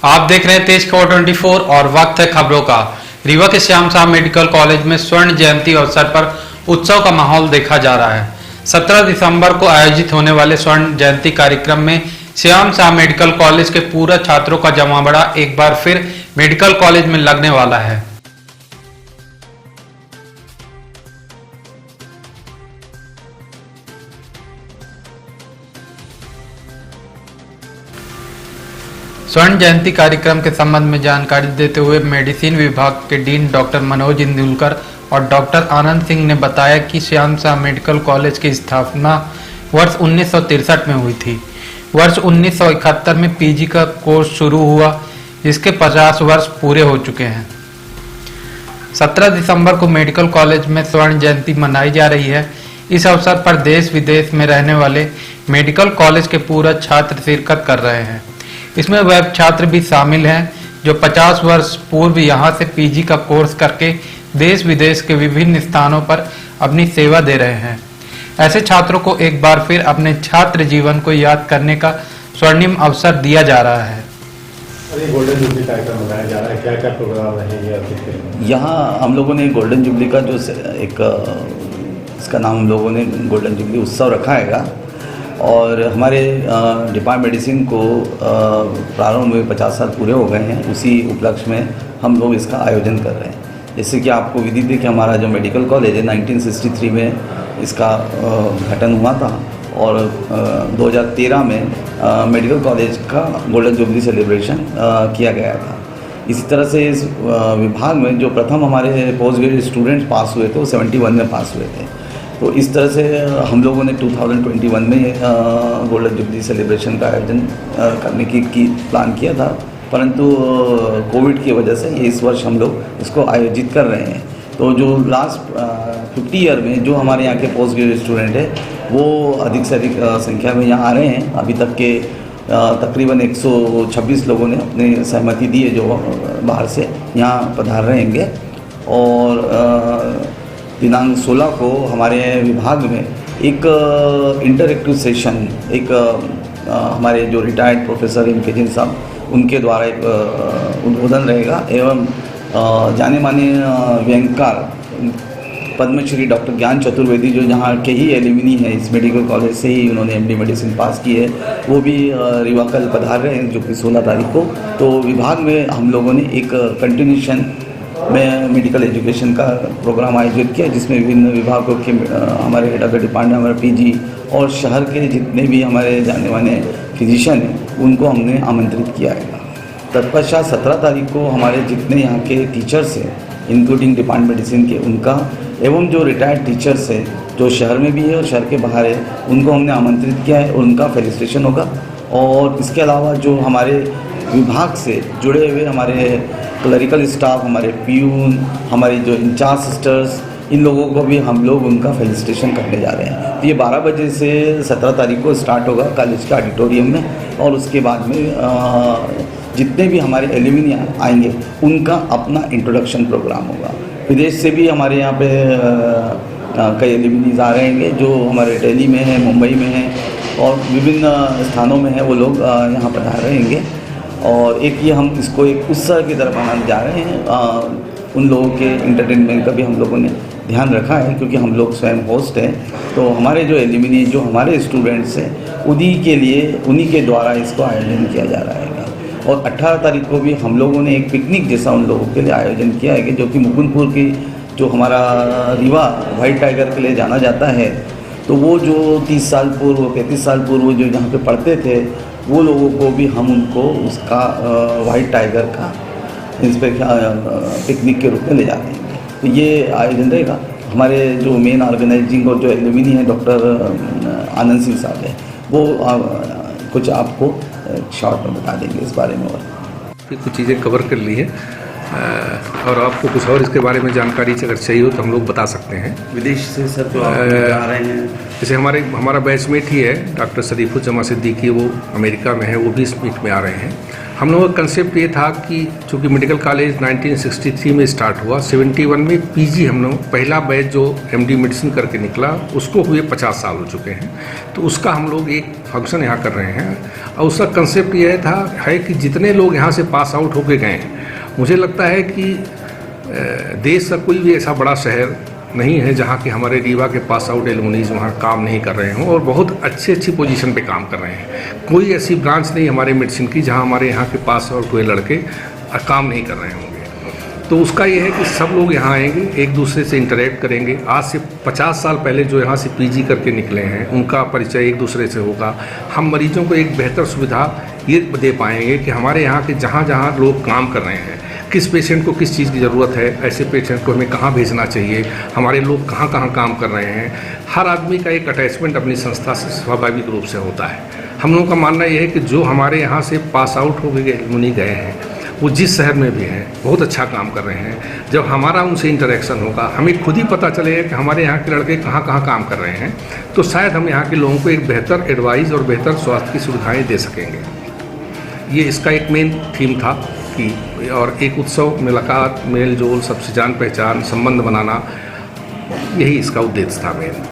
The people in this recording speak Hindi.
आप देख रहे हैं तेज खबर 24 और वक्त है खबरों का। रीवा के श्याम साहब मेडिकल कॉलेज में स्वर्ण जयंती अवसर पर उत्सव का माहौल देखा जा रहा है। 17 दिसंबर को आयोजित होने वाले स्वर्ण जयंती कार्यक्रम में श्याम साहब मेडिकल कॉलेज के पूरा छात्रों का जमावड़ा एक बार फिर मेडिकल कॉलेज में लगने वाला है। स्वर्ण जयंती कार्यक्रम के संबंध में जानकारी देते हुए मेडिसिन विभाग के डीन डॉक्टर मनोज इंदुलकर और डॉक्टर आनंद सिंह ने बताया कि श्याम साहब मेडिकल कॉलेज की स्थापना वर्ष 1963 में हुई थी। वर्ष 1971 में पीजी का कोर्स शुरू हुआ, जिसके 50 वर्ष पूरे हो चुके हैं। 17 दिसंबर को मेडिकल कॉलेज में स्वर्ण जयंती मनाई जा रही है। इस अवसर पर देश विदेश में रहने वाले मेडिकल कॉलेज के पूरा छात्र शिरकत कर रहे हैं। इसमें वह छात्र भी शामिल हैं जो 50 वर्ष पूर्व यहां से पीजी का कोर्स करके देश विदेश के विभिन्न स्थानों पर अपनी सेवा दे रहे हैं। ऐसे छात्रों को एक बार फिर अपने छात्र जीवन को याद करने का स्वर्णिम अवसर दिया जा रहा है। गोल्डन जुबली कार्यक्रम मनाया जा रहा है, क्या क्या प्रोग्राम रहेंगे? यहाँ हम लोगों ने गोल्डन जुबली का जो एक इसका नाम हम लोगों ने गोल्डन जुबली उत्सव रखा है और हमारे डिपार्टमेंट मेडिसिन को प्रारंभ में 50 साल पूरे हो गए हैं। उसी उपलक्ष्य में हम लोग इसका आयोजन कर रहे हैं। जैसे कि आपको विदित है कि हमारा जो मेडिकल कॉलेज है 1963 में इसका गठन हुआ था और 2013 में मेडिकल कॉलेज का गोल्डन जुबली सेलिब्रेशन किया गया था। इसी तरह से इस विभाग में जो प्रथम हमारे पोस्ट ग्रेजुएट स्टूडेंट्स पास हुए थे वो 71 में पास हुए थे। तो इस तरह से हम लोगों ने 2021 में गोल्डन जुबली सेलिब्रेशन का आयोजन करने की प्लान किया था, परंतु कोविड की वजह से इस वर्ष हम लोग इसको आयोजित कर रहे हैं। तो जो लास्ट 50 ईयर में जो हमारे यहाँ के पोस्ट ग्रेजुएट स्टूडेंट है वो अधिक से अधिक संख्या में यहाँ आ रहे हैं। अभी तक के तकरीबन 126 लोगों ने अपनी सहमति दी है जो बाहर से यहाँ पधार रहेंगे। और दिनांक 16 को हमारे विभाग में एक इंटरएक्टिव सेशन एक हमारे जो रिटायर्ड प्रोफेसर एम के जिन साहब उनके द्वारा एक उद्बोधन रहेगा एवं जाने माने व्यंगकार पद्मश्री डॉक्टर ज्ञान चतुर्वेदी जो यहाँ के ही एलिमिनी है, इस मेडिकल कॉलेज से ही उन्होंने एमडी मेडिसिन पास की है, वो भी रीवा कल पधार रहे हैं जो कि 16 तारीख को। तो विभाग में हम लोगों ने एक कंटिन्यूशन में मेडिकल एजुकेशन का प्रोग्राम आयोजित किया जिसमें विभिन्न विभागों के हमारे हेड ऑफ द डिपार्टमेंट हमारे पीजी और शहर के जितने भी हमारे जाने माने फिजिशियन हैं उनको हमने आमंत्रित किया है। तत्पश्चात 17 तारीख को हमारे जितने यहाँ के टीचर्स हैं इंक्लूडिंग डिपार्टमेंट मेडिसिन के उनका एवं जो रिटायर्ड टीचर्स हैं जो शहर में भी है और शहर के बाहर है उनको हमने आमंत्रित किया है और उनका फेलिसिटेशन होगा। और इसके अलावा जो हमारे विभाग से जुड़े हुए हमारे क्लरिकल स्टाफ, हमारे प्यून, हमारी जो इंचार्ज सिस्टर्स, इन लोगों को भी हम लोग उनका फेलिसिटेशन करने जा रहे हैं। तो ये 12 बजे से 17 तारीख को स्टार्ट होगा कॉलेज के ऑडिटोरियम में और उसके बाद में जितने भी हमारे एल्यूमिनी आएंगे उनका अपना इंट्रोडक्शन प्रोग्राम होगा। विदेश से भी हमारे यहाँ पे कई एल्यूमिनीज आ रहेंगे जो हमारे दिल्ली में हैं, मुंबई में हैं और विभिन्न स्थानों में हैं, वो लोग यहाँ पधार रहेंगे। और एक ये हम इसको एक उत्सव की तरह मनाने जा रहे हैं। उन लोगों के एंटरटेनमेंट का भी हम लोगों ने ध्यान रखा है क्योंकि हम लोग स्वयं होस्ट हैं। तो हमारे जो एल्यूमिनी जो हमारे स्टूडेंट्स हैं उन्हीं के लिए उन्हीं के द्वारा इसको आयोजन किया जा रहा है। और 18 तारीख को भी हम लोगों ने एक पिकनिक जैसा उन लोगों के लिए आयोजन किया है जो कि मुकुंदपुर की जो हमारा रीवा वाइट टाइगर के लिए जाना जाता है। तो वो जो 30 साल पूर्व 35 साल पूर्व जो यहाँ पे पढ़ते थे वो लोगों को भी हम उनको उसका वाइट टाइगर का पिकनिक के रूप में ले जाते हैं। तो ये आयोजन रहेगा। हमारे जो मेन ऑर्गेनाइजिंग और जो एल्यूमिनी है डॉक्टर आनंद सिंह साहब है वो कुछ आपको शॉर्ट में बता देंगे इस बारे में। और कुछ चीज़ें कवर कर ली है और आपको कुछ और इसके बारे में जानकारी अगर चाहिए हो तो हम लोग बता सकते हैं। विदेश से सर जो आप आ रहे हैं जैसे हमारा बैचमेट ही है डॉक्टर शरीफुज्जमा सिद्दीकी, वो अमेरिका में है, वो भी इस मीट में आ रहे हैं। हम लोगों का कंसेप्ट ये था कि चूँकि मेडिकल कॉलेज 1963 में स्टार्ट हुआ, 71 में पीजी हम लोग पहला बैच जो एमडी मेडिसिन करके निकला उसको हुए 50 साल हो चुके हैं, तो उसका हम लोग एक फंक्शन यहाँ कर रहे हैं। और उसका कंसेप्ट ये है कि जितने लोग यहाँ से पास आउट होके गए हैं, मुझे लगता है कि देश का कोई भी ऐसा बड़ा शहर नहीं है जहाँ के हमारे रीवा के पास आउट एलुमनीज वहाँ काम नहीं कर रहे हों और बहुत अच्छी पोजीशन पे काम कर रहे हैं। कोई ऐसी ब्रांच नहीं हमारे मेडिसिन की जहाँ हमारे यहाँ के पास आउट हुए लड़के काम नहीं कर रहे होंगे। तो उसका ये है कि सब लोग यहाँ आएंगे, एक दूसरे से इंटरेक्ट करेंगे। आज से 50 साल पहले जो यहाँ से पीजी करके निकले हैं उनका परिचय एक दूसरे से होगा। हम मरीजों को एक बेहतर सुविधा ये दे पाएंगे कि हमारे यहाँ के जहाँ जहाँ लोग काम कर रहे हैं, किस पेशेंट को किस चीज़ की ज़रूरत है, ऐसे पेशेंट को हमें कहाँ भेजना चाहिए, हमारे लोग कहाँ कहाँ काम कर रहे हैं। हर आदमी का एक अटैचमेंट अपनी संस्था से स्वाभाविक रूप से होता है। हम लोगों का मानना यह है कि जो हमारे यहाँ से पास आउट हो गए हैं वो जिस शहर में भी हैं बहुत अच्छा काम कर रहे हैं। जब हमारा उनसे इंटरेक्शन होगा, हमें खुद ही पता चलेगा कि हमारे यहाँ के लड़के कहाँ कहाँ काम कर रहे हैं, तो शायद हम यहाँ के लोगों को एक बेहतर एडवाइस और बेहतर स्वास्थ्य की सुविधाएँ दे सकेंगे। ये इसका एक मेन थीम था कि और एक उत्सव, मुलाकात, मेल जोल, सबसे जान पहचान, संबंध बनाना, यही इसका उद्देश्य था मेन।